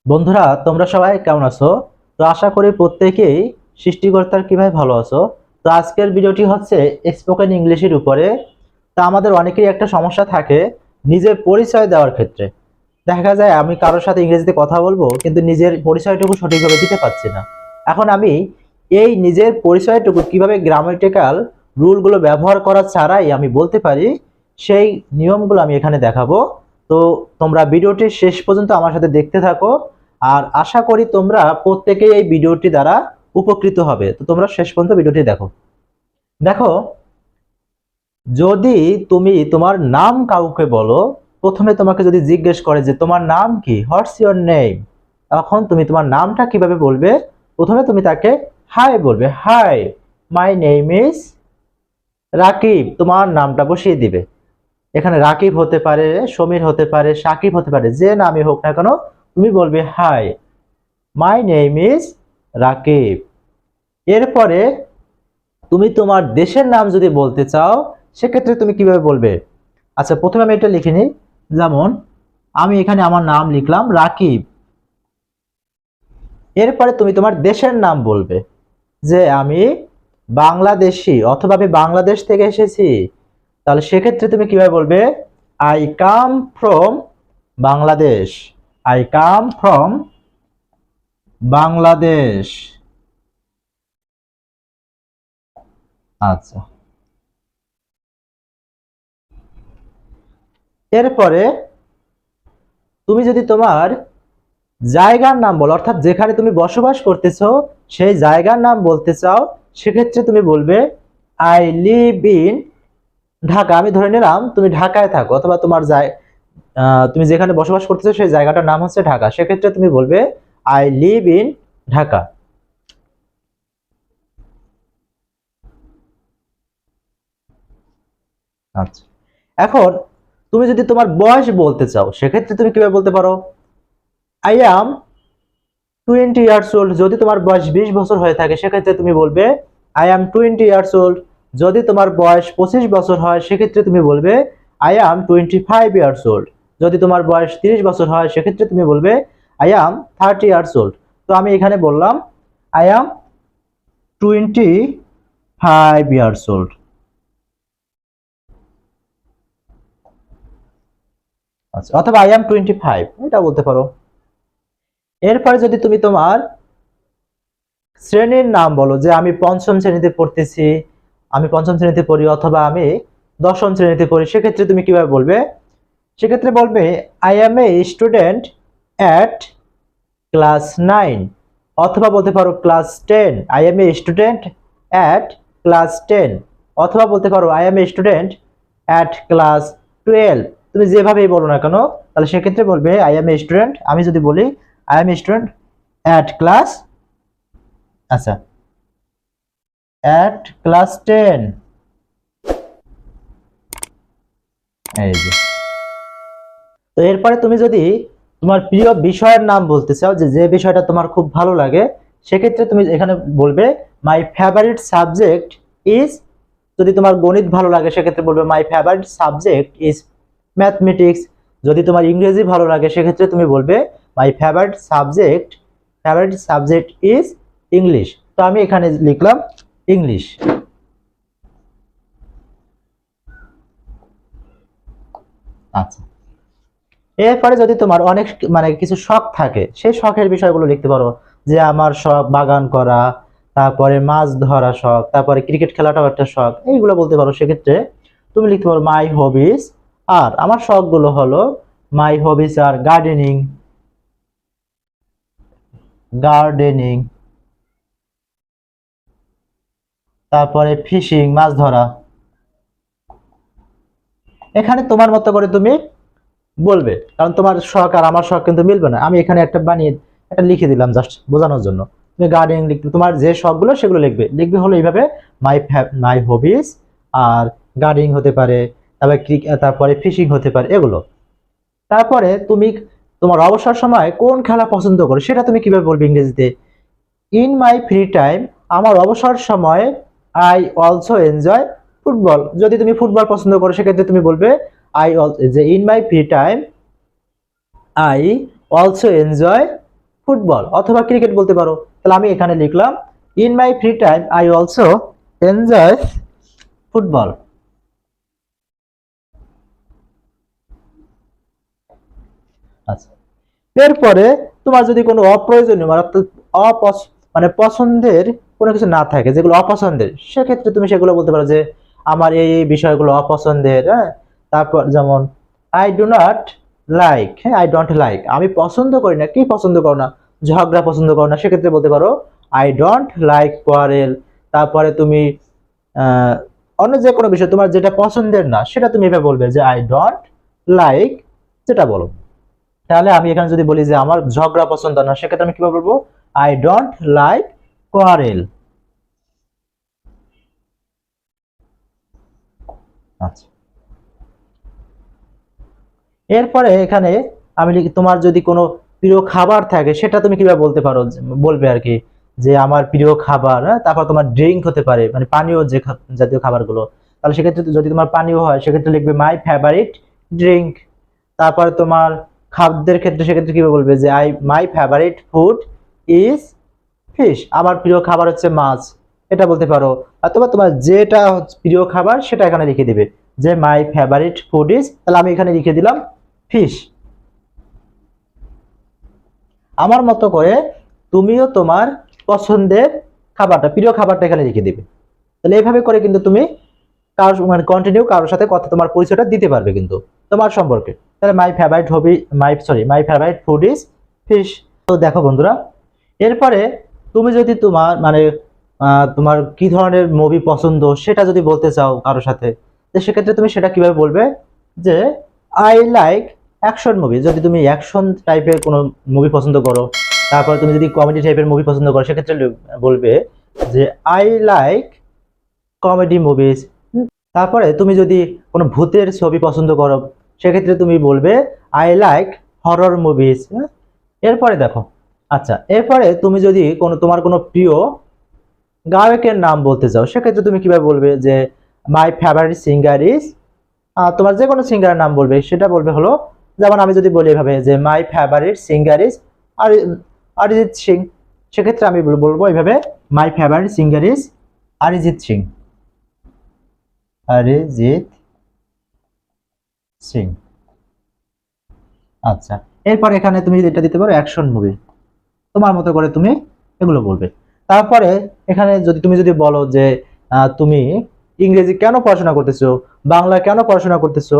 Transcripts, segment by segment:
বন্ধুরা, তোমরা সবাই কেমন আছো? তো আশা করি প্রত্যেকেই সৃষ্টিকর্তার কৃপায় ভালো আছো। তো আজকের ভিডিওটি হচ্ছে স্পোকেন ইংলিশের উপরে। তা আমাদের অনেকেরই একটা সমস্যা থাকে নিজের পরিচয় দেওয়ার ক্ষেত্রে। দেখা যায় আমি কারোর সাথে ইংরেজিতে কথা বলবো কিন্তু নিজের পরিচয়টুকু সঠিকভাবে দিতে পারছি না। এখন আমি এই নিজের পরিচয়টুকু কিভাবে গ্রামাটিক্যাল রুলগুলো ব্যবহার করা ছাড়াই আমি বলতে পারি, সেই নিয়মগুলো আমি এখানে দেখাবো। তো তোমরা ভিডিওটি শেষ পর্যন্ত আমার সাথে দেখতে থাকো, আর আশা করি তোমরা প্রত্যেকেই এই ভিডিওটি দ্বারা উপকৃত হবে। তো তোমরা শেষ পর্যন্ত ভিডিওটি দেখো। দেখো, যদি তুমি তোমার নাম কাউকে বলো, প্রথমে তোমাকে যদি জিজ্ঞেস করে যে তোমার নাম কি, হোয়াটস ইওর নেম, তখন তুমি তোমার নামটা কিভাবে বলবে? প্রথমে তুমি তাকে হাই বলবে, hi my name is Rakib, তোমার নামটা বসিয়ে দিবে। এখানে রাকিব হতে পারে, সমীর হতে পারে, সাকিব হতে পারে, যে নামই হোক না কেন তুমি বলবে hi my name is Rakib. এরপরে তুমি তোমার দেশের নাম যদি বলতে চাও, সেক্ষেত্রে তুমি কিভাবে বলবে? আচ্ছা, প্রথমে আমি এটা লিখে নিই। যেমন আমি এখানে আমার নাম লিখলাম রাকিব। এরপরে তুমি তোমার দেশের নাম বলবে, যে আমি বাংলাদেশি অথবা আমি বাংলাদেশ থেকে এসেছি। তাহলে সেক্ষেত্রে তুমি কিভাবে বলবে? I come from Bangladesh. I come from Bangladesh. আচ্ছা, এরপরে তুমি যদি তোমার জায়গার নাম বলো, অর্থাৎ যেখানে তুমি বসবাস করতেছো সেই জায়গার নাম বলতে চাও, সেক্ষেত্রে তুমি বলবে আই লিভ ইন ঢাকা। আমি ধরে নিলাম তুমি ঢাকায় থাকো, অথবা তোমার তুমি যেখানে বসবাস করতেছো সেই জায়গাটার নাম হচ্ছে ঢাকা, সেক্ষেত্রে তুমি বলবে আই লিভ ইন ঢাকা। আচ্ছা, এখন তুমি যদি তোমার বয়স বলতে চাও, সেক্ষেত্রে তুমি কিভাবে বলতে পারো? I am 20 years old. যদি তোমার বয়স 20 বছর হয়ে থাকে, সেক্ষেত্রে তুমি বলবে আই অ্যাম 20 ইয়ার্স ওল্ড। যদি তোমার বয়স 25 বছর হয়, সেক্ষেত্রে তুমি বলবে আই অ্যাম 25 ইয়ার্স ওল্ড। যদি তোমার বয়স 30 বছর হয়, সেক্ষেত্রে তুমি বলবে আই অ্যাম 30 ইয়ার্স ওল্ড। তো আমি এখানে বললাম আই অ্যাম 25 ইয়ার্স ওল্ড। আচ্ছা, অথবা আই অ্যাম 25, এটা বলতে পারো। এরপরে যদি তুমি তোমার শ্রেণীর নাম বলো, যে আমি পঞ্চম শ্রেণীতে পড়তেছি, আমি পঞ্চম শ্রেণীতে পড়ি, অথবা আমি দশম শ্রেণীতে পড়ি, সেক্ষেত্রে তুমি কিভাবে বলবে? সেক্ষেত্রে বলবে I M a student at class 9, অথবা বলতে পারো class 10। I M a student at class 10, অথবা বলতে পারো I M a student at class 12। তুমি যেভাবেই বলো না কেন, তাহলে সেক্ষেত্রে বলবে আই এম এ স্টুডেন্ট। আমি যদি বলি I M a student at class, আচ্ছা, at ক্লাস 10। এই যে। তো এরপরে তুমি যদি তোমার প্রিয় বিষয়ের নাম বলতে চাও, যে যে বিষয়টা তোমার খুব ভালো লাগে, সেক্ষেত্রে তুমি এখানে বলবে মাই ফেভারিট সাবজেক্ট ইজ। যদি তোমার গণিত ভালো লাগে, সেক্ষেত্রে বলবে my favourite subject is mathematics. যদি তোমার ইংরেজি ভালো লাগে, সেক্ষেত্রে তুমি বলবে my favourite subject is English. তো আমি এখানে লিখলাম ইংলিশ। আচ্ছা, এরপরে যদি তোমার অনেক কিছু শখ থাকে, সেই শখের বিষয়গুলো লিখতে পারো। যে আমার শখ বাগান করা, তারপরে মাছ ধরা শখ, তারপরে ক্রিকেট খেলাটাও একটা শখ, এইগুলো বলতে পারো। সেক্ষেত্রে তুমি লিখতে পারো মাই হবিস। আর আমার শখগুলো হলো মাই হবিস আর গার্ডেনিং, গার্ডেনিং তারপরে ফিশিং, মাছ ধরা। এখানে তোমার মতো করে তুমি বলবে, কারণ তোমার শখ আর আমার শখ কিন্তু মিলবে না। আমি এখানে একটা বানিয়ে একটা লিখে দিলাম জাস্ট বোঝানোর জন্য। তুমি গার্ডেনিং লিখবে, তোমার যে শখগুলো সেগুলো লিখবে। লিখবে হলো এইভাবে মাই মাই হবিস, আর গার্ডেনিং হতে পারে, তারপরে ফিশিং হতে পারে, এগুলো। তারপরে তুমি তোমার অবসর সময় কোন খেলা পছন্দ করো, সেটা তুমি কিভাবে বলবে ইংরেজিতে? ইন মাই ফ্রি টাইম, আমার অবসর সময় আই অলসো এনজয় ফুটবল। যদি তুমি ফুটবল পছন্দ করো, সেক্ষেত্রে তুমি বলবে যে in my free time I also enjoy football অথবা ক্রিকেট বলতে পারো। তাহলে আমি এখানে লিখলাম in my free time I also enjoy football. আচ্ছা, এরপরে তোমার যদি কোনো অপ্রয়োজনীয় মানে পছন্দের কোনো কিছু না থাকে, যেগুলো অপছন্দের, সেক্ষেত্রে তুমি সেগুলো বলতে পারো যে আমার এই বিষয়গুলো অপছন্দের। হ্যাঁ, তারপর যেমন আই ডু নট লাইক, হ্যাঁ আই ডোন্ট লাইক, আমি পছন্দ করি না, কি পছন্দ করো না, ঝগড়া পছন্দ করো না, সেক্ষেত্রে বলতে পারো আই ডোন্ট লাইক কোয়ারেল। তারপরে তুমি আহ অন্য যে কোনো বিষয় তোমার যেটা পছন্দের না সেটা তুমি এভাবে বলবে যে আই ডোন্ট লাইক, যেটা বলো। তাহলে আমি এখানে যদি বলি যে আমার ঝগড়া পছন্দ না, সেক্ষেত্রে আমি কিভাবে বলবো আই ডোন্ট লাইক কোয়ারেল। আচ্ছা, এরপরে এখানে আমি লিখি তোমার যদি কোনো প্রিয় খাবার থাকে সেটা তুমি কিভাবে বলতে পারো, বলবে আর কি যে আমার প্রিয় খাবার। হ্যাঁ, তারপর তোমার ড্রিঙ্ক হতে পারে মানে পানীয় যে জাতীয় খাবারগুলো, তাহলে সেক্ষেত্রে যদি তোমার পানীয় হয় সেক্ষেত্রে লিখবে মাই ফেভারিট ড্রিঙ্ক। তারপরে তোমার খাদ্যের ক্ষেত্রে সেক্ষেত্রে কিভাবে বলবে যে my favourite food is fish, আমার প্রিয় খাবার হচ্ছে মাছ, এটা বলতে পারো। অথবা তোমার যেটা প্রিয় খাবার সেটা এখানে লিখে দিবে যে মাই ফেভারিট ফুড ইজ, তাহলে আমি এখানে লিখে দিলাম ফিশ। আমার মতো করে তুমিও তোমার পছন্দের খাবারটা, প্রিয় খাবারটা এখানে লিখে দিবে। তাহলে এইভাবে করে কিন্তু তুমি কারোর মানে কন্টিনিউ কারোর সাথে কথা তোমার পরিচয়টা দিতে পারবে কিন্তু তোমার সম্পর্কে। তাহলে my favourite food is fish. তো দেখো বন্ধুরা, এরপরে তুমি যদি তোমার মানে তোমার কি ধরনের মুভি পছন্দ সেটা যদি বলতে চাও কারোর সাথে, তো সেক্ষেত্রে তুমি সেটা কিভাবে বলবে যে আই লাইক অ্যাকশন মুভি, যদি তুমি অ্যাকশন টাইপের কোনো মুভি পছন্দ করো। তারপর তুমি যদি কমেডি টাইপের মুভি পছন্দ করো সেক্ষেত্রে বলবে যে আই লাইক কমেডি মুভিজ। তারপরে তুমি যদি কোনো ভূতের ছবি পছন্দ করো সেক্ষেত্রে তুমি বলবে আই লাইক হরর মুভিজ। এরপরে দেখো, আচ্ছা এরপরে তুমি যদি তোমার কোনো প্রিয় গায়কের নাম বলতে চাও সেক্ষেত্রে তুমি কিভাবে বলবে যে মাই ফেভারিট সিঙ্গার ইজ, তোমার যে কোনো সিঙ্গারের নাম বলবে, সেটা বলবে হলো যেমন আমি যদি বলি এভাবে যে my favourite singer is Arijit Singh, সেক্ষেত্রে আমি বলবো এইভাবে my favourite singer is Arijit Singh, Arijit Singh. আচ্ছা, এরপর এখানে তুমি এটা দিতে পারো অ্যাকশন মুভি, তোমার মতো করে তুমি এগুলো বলবে। তারপরে এখানে যদি বলো যে তুমি ইংরেজি কেন পড়াশোনা করতেছো, বাংলা কেন পড়াশোনা করতেছো,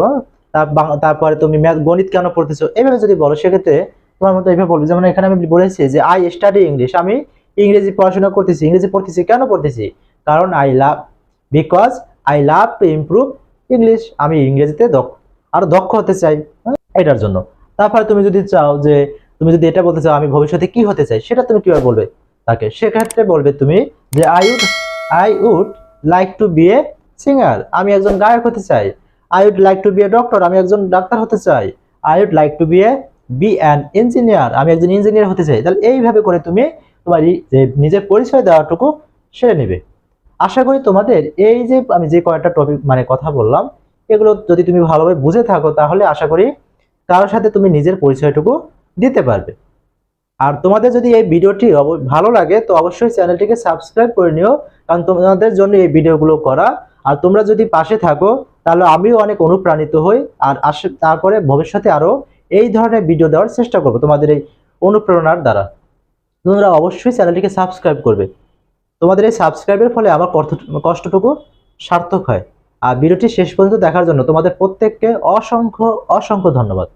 তারপরে তুমি ম্যাথ গণিত কেন পড়তেছো, এইভাবে যদি বলো সেক্ষেত্রে তোমার মতো এইভাবে বলবে। যেমন এখানে আমি বলেছি যে আই স্টাডি ইংলিশ, আমি ইংরেজি পড়াশোনা করতেছি, ইংরেজি পড়তেছি কেন পড়তেছি, কারণ because I love to improve English, আমি ইংরেজিতে আরো দক্ষ হতে চাই, এটার জন্য। তারপরে তুমি যদি চাও যে তুমি যদি এটা বলতে চাও আমি ভবিষ্যতে কি হতে চাই, সেটা তুমি কিভাবে বলবে তাকে, সেক্ষেত্রে বলবে তুমি যে I would like to be a singer, আমি একজন গায়ক হতে চাই। I would like to be a doctor, আমি একজন ডাক্তার হতে চাই। I would like to be an engineer, আমি একজন ইঞ্জিনিয়ার হতে চাই। তাহলে এইভাবে করে তুমি তোমার যে নিজের পরিচয় দেওয়াটুকু সেরে নেবে। আশা করি তোমাদের এই যে আমি যে কয়েকটা টপিক মানে কথা বললাম এগুলো যদি তুমি ভালোভাবে বুঝে থাকো তাহলে আশা করি কারোর সাথে তুমি নিজের পরিচয়টুকু দিতে পারবে। আর তোমাদের যদি এই ভিডিওটি ভালো লাগে তো অবশ্যই চ্যানেলটিকে সাবস্ক্রাইব করে নিও, কারণ তোমাদের জন্য এই ভিডিওগুলো করা। আর তোমরা যদি পাশে থাকো তাহলে আমিও অনেক অনুপ্রাণিত হই, আর তারপরে ভবিষ্যতে আরো এই ধরনের ভিডিও দেওয়ার চেষ্টা করবো তোমাদের এই অনুপ্রেরণার দ্বারা। তোমরা অবশ্যই চ্যানেলটিকে সাবস্ক্রাইব করবে, তোমাদের এই সাবস্ক্রাইবের ফলে আমার কষ্টটুকু সার্থক হয়। আর ভিডিওটি শেষ পর্যন্ত দেখার জন্য তোমাদের প্রত্যেককে অসংখ্য অসংখ্য ধন্যবাদ।